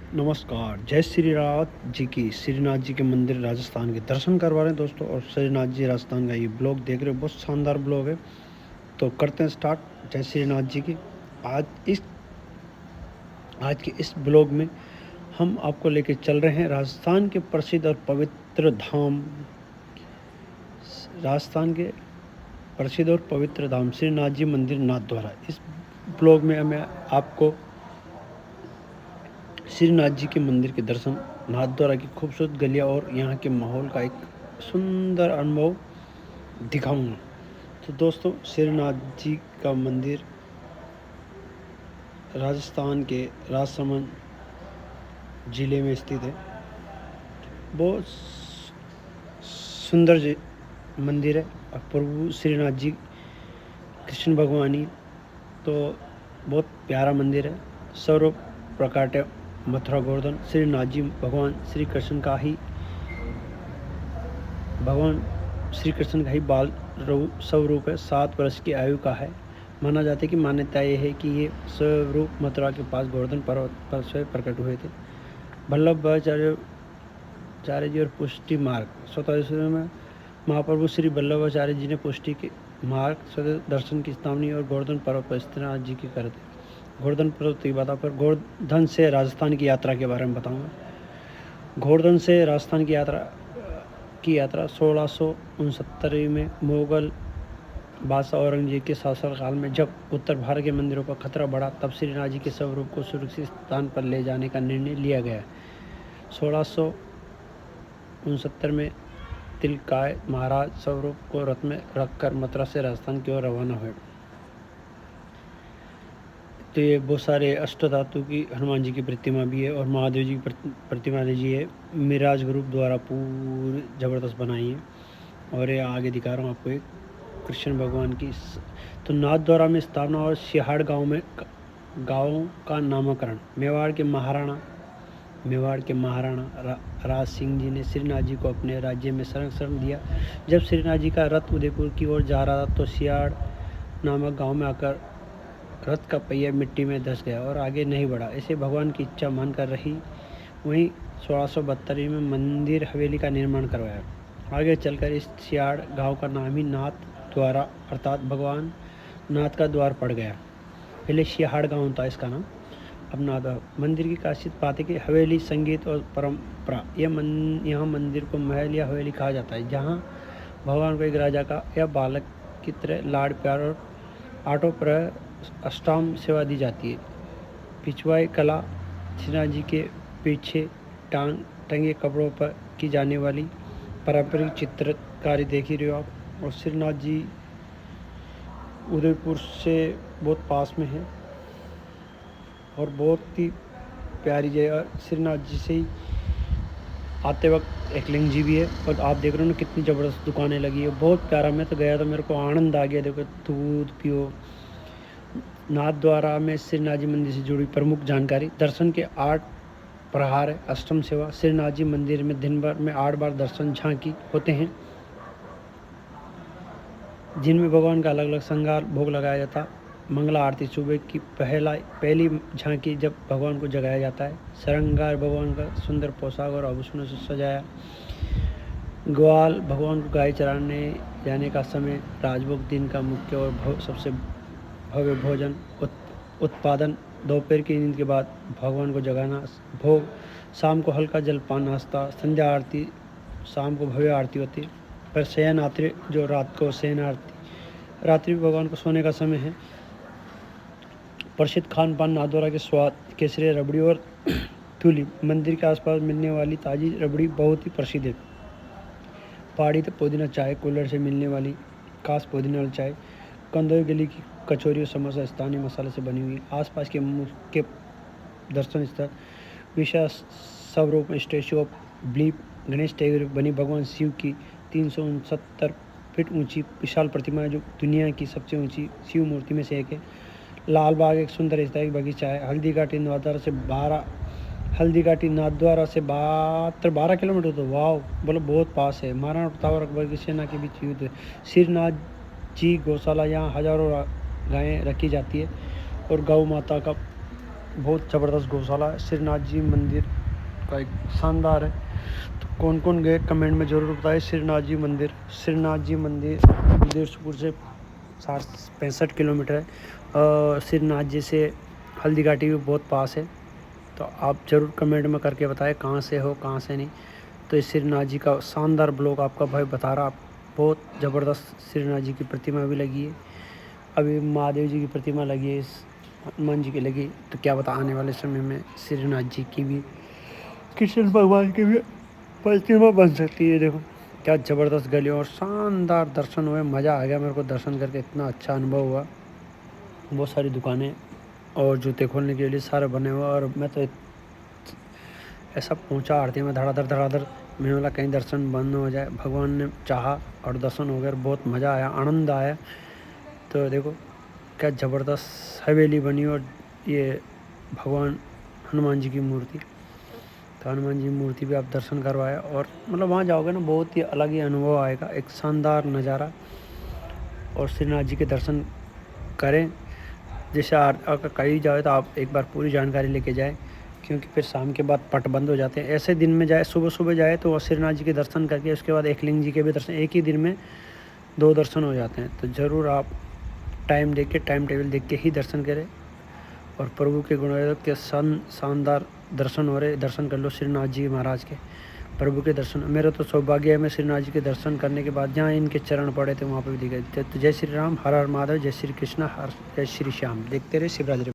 नमस्कार, जय श्रीनाथ जी की श्रीनाथ जी के मंदिर राजस्थान के दर्शन करवा रहे हैं दोस्तों। और श्रीनाथ जी राजस्थान का ये ब्लॉग देख रहे हो, बहुत शानदार ब्लॉग है। तो करते हैं स्टार्ट। जय श्रीनाथ जी की। आज इस आज के इस ब्लॉग में हम आपको लेके चल रहे हैं राजस्थान के प्रसिद्ध और पवित्र धाम, राजस्थान के प्रसिद्ध और पवित्र धाम श्रीनाथ जी मंदिर नाथद्वारा। इस ब्लॉग में मैं आपको श्रीनाथ जी के मंदिर के दर्शन, नाथद्वारा की खूबसूरत गलियां और यहाँ के माहौल का एक सुंदर अनुभव दिखाऊंगा। तो दोस्तों, श्रीनाथ जी का मंदिर राजस्थान के राजसमंद ज़िले में स्थित है। बहुत सुंदर मंदिर है। और प्रभु श्रीनाथ जी कृष्ण भगवानी, तो बहुत प्यारा मंदिर है। सर्व प्रकाट्य मथुरा गोवर्धन श्रीनाथ जी भगवान श्री कृष्ण का ही बाल स्वरूप है। 7 वर्ष की आयु का है। माना जाता है कि मान्यता ये है कि ये स्वरूप मथुरा के पास गोवर्धन पर्वत पर स्वयं प्रकट हुए थे। वल्लभाचार्य जी और पुष्टि मार्ग 17 में महाप्रभु श्री वल्लभाचार्य जी ने पुष्टि के मार्ग दर्शन की स्थापना और गोवर्धन पर्वत पर श्रीनाथ जी की करते। गोवर्धन पर्वत की बात पर गोवर्धन से राजस्थान की यात्रा के बारे में बताऊंगा। गोवर्धन से राजस्थान की यात्रा 1669 में मुगल बादशाह औरंगजेब के शासनकाल में जब उत्तर भारत के मंदिरों पर खतरा बढ़ा, तब श्रीनाथ जी के स्वरूप को सुरक्षित स्थान पर ले जाने का निर्णय लिया गया। 1669 में तिलकाय महाराज स्वरूप को रथ में रखकर मथुरा से राजस्थान की ओर रवाना हुए। तो ये बहुत सारे अष्टधातु की हनुमान जी की प्रतिमा भी है और महादेव जी की प्रतिमा जी है। मिराज ग्रुप द्वारा पूरी ज़बरदस्त बनाई है। और ये आगे दिखा रहा हूँ आपको एक कृष्ण भगवान की। तो नाथद्वारा में स्थापना और सिहाड़ गाँव का नामकरण। मेवाड़ के महाराणा राज सिंह जी ने श्रीनाथ जी को अपने राज्य में संरक्षण दिया। जब श्रीनाथ जी का रथ उदयपुर की ओर जा रहा था तो सिहाड़ नामक गांव में आकर रथ का पहिया मिट्टी में धंस गया और आगे नहीं बढ़ा। इसे भगवान की इच्छा मानकर रही। वहीं 1672 में मंदिर हवेली का निर्माण करवाया। आगे चलकर इस सियाड़ गांव का नाम ही नाथ द्वारा अर्थात भगवान नाथ का द्वार पड़ गया। पहले सियाड़ गांव था इसका नाम, अब नाथ। मंदिर की खासियत बात है कि हवेली, संगीत और परंपरा। यहाँ मंदिर को महल या हवेली कहा जाता है, जहाँ भगवान को एक राजा का या बालक की तरह लाड़ प्यार और आठों प्रहर अष्टांग सेवा दी जाती है। पिछवाई कला, श्रीनाथ जी के पीछे टंगे कपड़ों पर की जाने वाली पारंपरिक चित्रकारी देख ही रहे हो आप। और श्रीनाथ जी उदयपुर से बहुत पास में है और बहुत ही प्यारी जगह। श्रीनाथ जी से ही आते वक्त एक लिंग जी भी है। और आप देख रहे हो ना कितनी ज़बरदस्त दुकानें लगी है, बहुत प्यारा। मैं तो गया तो मेरे को आनंद आ गया। देखो, दूध पियो। नाथद्वारा में श्रीनाथ जी मंदिर से जुड़ी प्रमुख जानकारी। दर्शन के 8 प्रहार है। अष्टम सेवा। श्रीनाथ जी मंदिर में दिन भर में 8 बार दर्शन झांकी होते हैं, जिनमें भगवान का अलग अलग श्रृंगार भोग लगाया जाता। मंगला आरती सुबह की पहली झांकी जब भगवान को जगाया जाता है। श्रृंगार भगवान का सुंदर पोशाक और आभूषणों से सजाया। ग्वाल भगवान को गाय चराने जाने का समय। राजभोग दिन का मुख्य और सबसे भव्य भोजन उत्पादन। दोपहर की नींद के बाद भगवान को जगाना। भोग शाम को हल्का जलपान नाश्ता। संध्या आरती शाम को भव्य आरती होती है। फिर शयन आरती जो रात को शयन आरती। रात्रि भगवान को सोने का समय है। प्रसिद्ध खान पान नाथद्वारा के स्वाद केसरी रबड़ी और थूली। मंदिर के आसपास मिलने वाली ताज़ी रबड़ी बहुत ही प्रसिद्ध है। पहाड़ी तो पुदीना चाय, कूलर से मिलने वाली खास पुदीना वाली चाय। कंदोई गली की कचौरी और समोसा स्थानीय मसाले से बनी हुई। आसपास के मुख्य दर्शन स्थल विशाल स्वरूप statue of belief Ganesh Tagore बनी भगवान शिव की 369 फीट ऊंची विशाल प्रतिमा है, जो दुनिया की सबसे ऊंची शिव मूर्ति में से एक है। लाल बाग एक सुंदर ऐतिहासिक बगीचा है। हल्दी घाटी नाथद्वारा से मात्र 12 किलोमीटर। तो वाह, बोलो बहुत पास है। महाराणा प्रताप और अकबर की सेना के बीच युद्ध। श्रीनाथ जी गौशाला, यहाँ हजारों गायें रखी जाती है और गौ माता का बहुत ज़बरदस्त गौशाला है। श्रीनाथ जी मंदिर का एक शानदार है। तो कौन कौन गए कमेंट में ज़रूर बताएं। श्रीनाथ जी मंदिर बिदेशपुर से 65 किलोमीटर है। श्रीनाथ जी से हल्दी घाटी भी बहुत पास है। तो आप ज़रूर कमेंट में करके बताएं कहाँ से हो कहाँ से नहीं। तो इस श्रीनाथ जी का शानदार ब्लॉग आपका भाई बता रहा। बहुत ज़बरदस्त श्रीनाथ जी की प्रतिमा भी लगी है। अभी महादेव जी की प्रतिमा लगी है, इस हनुमान जी की लगी। तो क्या बता आने वाले समय में श्रीनाथ जी की भी, कृष्ण भगवान की भी प्रतिमा बन सकती है। देखो क्या ज़बरदस्त गली और शानदार दर्शन हुए। मज़ा आ गया मेरे को दर्शन करके, इतना अच्छा अनुभव हुआ। बहुत सारी दुकानें और जूते खोलने के लिए सारे बने हुए। और मैं तो ऐसा पहुंचा आरती में धड़ाधड़ मैंने बोला कहीं दर्शन बंद हो जाए। भगवान ने चाहा और दर्शन हो गए। बहुत मज़ा आया, आनंद आया। तो देखो क्या ज़बरदस्त हवेली बनी और ये भगवान हनुमान जी की मूर्ति। तो हनुमान जी की मूर्ति भी आप दर्शन करवाया और मतलब वहाँ जाओगे ना बहुत ही अलग ही अनुभव आएगा, एक शानदार नज़ारा। और श्रीनाथ जी के दर्शन करें। जैसे अगर कहीं जाए तो आप एक बार पूरी जानकारी लेके जाएं, क्योंकि फिर शाम के बाद पट बंद हो जाते हैं। ऐसे दिन में जाए, सुबह सुबह जाए तो श्रीनाथ जी के दर्शन करके उसके बाद एकलिंग जी के भी दर्शन, एक ही दिन में 2 दर्शन हो जाते हैं। तो ज़रूर आप टाइम टेबल देख के ही दर्शन करें। और प्रभु के गुणों के शानदार दर्शन हो रहे, दर्शन कर लो श्रीनाथ जी महाराज के, प्रभु के दर्शन। मेरा तो सौभाग्य है, मैं श्रीनाथ जी के दर्शन करने के बाद जहाँ इनके चरण पड़े थे वहाँ पर भी दिखाई। तो जय श्री राम, हर हर महादेव, जय श्री कृष्णा, जय श्री श्याम। देखते रहे शिवराज।